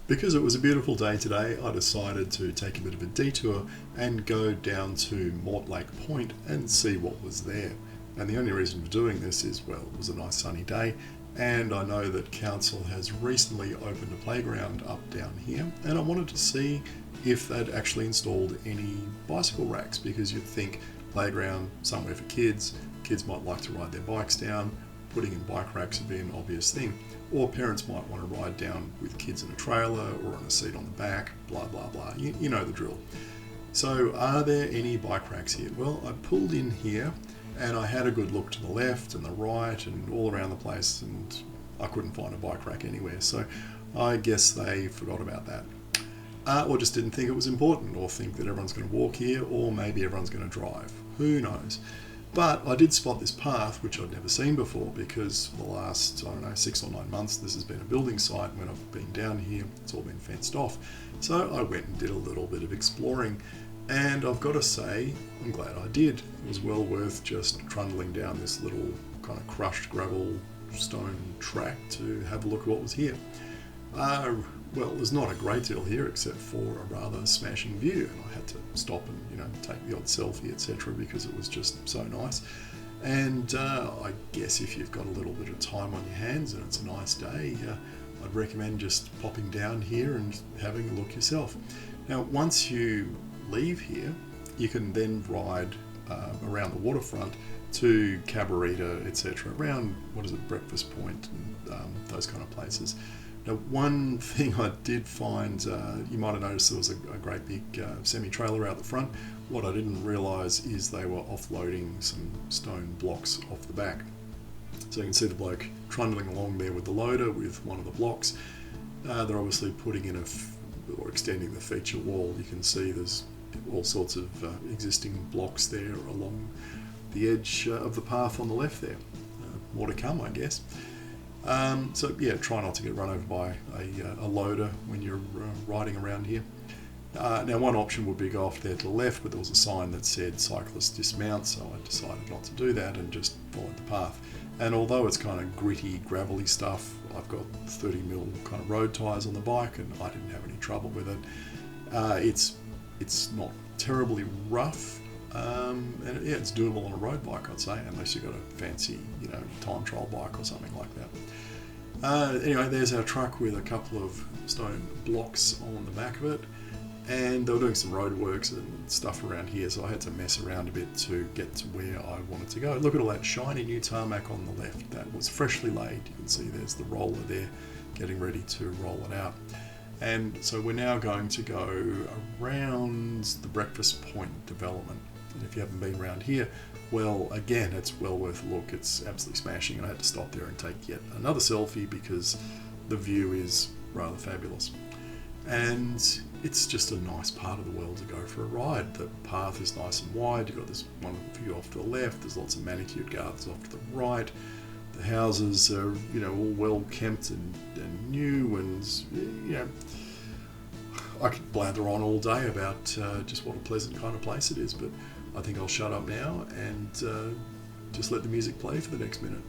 Because it was a beautiful day today, I decided to take a bit of a detour and go down to Mortlake Point and see what was there. And the only reason for doing this is, well, it was a nice sunny day, and I know that council has recently opened a playground up down here, and I wanted to see if they'd actually installed any bicycle racks, because you'd think playground somewhere for kids might like to ride their bikes down, putting in bike racks would be an obvious thing. Or parents might want to ride down with kids in a trailer or on a seat on the back, blah, blah, blah. You know the drill. So are there any bike racks here? Well, I pulled in here and I had a good look to the left and the right and all around the place, and I couldn't find a bike rack anywhere. So I guess they forgot about that. Or just didn't think it was important, or think that everyone's going to walk here, or maybe everyone's going to drive. Who knows? But I did spot this path, which I'd never seen before, because for the last, 6 or 9 months, this has been a building site. When I've been down here, it's all been fenced off. So I went and did a little bit of exploring, and I've got to say, I'm glad I did. It was well worth just trundling down this little kind of crushed gravel stone track to have a look at what was here. Well, there's not a great deal here except for a rather smashing view, and I had to stop and take the odd selfie, etc., because it was just so nice. And I guess if you've got a little bit of time on your hands and it's a nice day, I'd recommend just popping down here and having a look yourself. Now, once you leave here, you can then ride around the waterfront to Cabarita, etc., around Breakfast Point and those kind of places. Now, one thing I did find, you might have noticed there was a great big semi-trailer out the front. What I didn't realise is they were offloading some stone blocks off the back. So you can see the bloke trundling along there with the loader with one of the blocks. They're obviously putting in or extending the feature wall. You can see there's all sorts of existing blocks there along the edge of the path on the left there. More to come, I guess. So yeah, try not to get run over by a loader when you're riding around here. Now, one option would be go off there to the left, but there was a sign that said cyclists dismount, so I decided not to do that and just followed the path. And although it's kind of gritty, gravelly stuff, I've got 30mm kind of road tyres on the bike, and I didn't have any trouble with it. It's not terribly rough, and yeah, it's doable on a road bike, I'd say, unless you've got a fancy, time trial bike or something like that. Anyway, there's our truck with a couple of stone blocks on the back of it, and they were doing some road works and stuff around here, so I had to mess around a bit to get to where I wanted to go. Look at all that shiny new tarmac on the left. That was freshly laid. You can see there's the roller there getting ready to roll it out. And so we're now going to go around the Breakfast Point development. And if you haven't been around here, well, again, it's well worth a look. It's absolutely smashing, and I had to stop there and take yet another selfie because the view is rather fabulous. And it's just a nice part of the world to go for a ride. The path is nice and wide. You've got this wonderful view off to the left. There's lots of manicured gardens off to the right. The houses are, all well kept and new, and I could blather on all day about just what a pleasant kind of place it is, but I think I'll shut up now and just let the music play for the next minute.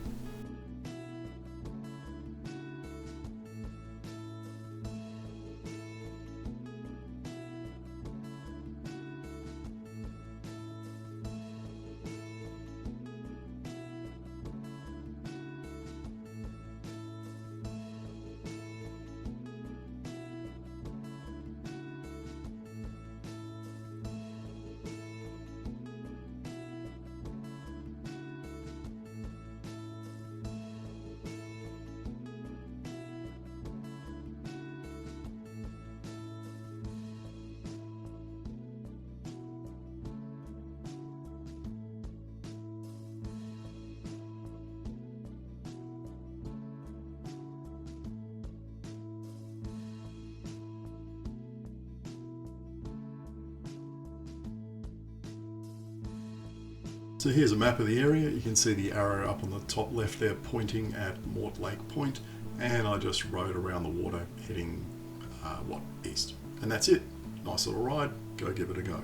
So here's a map of the area. You can see the arrow up on the top left there pointing at Mortlake Point, and I just rode around the water heading east. And that's it. Nice little ride. Go give it a go.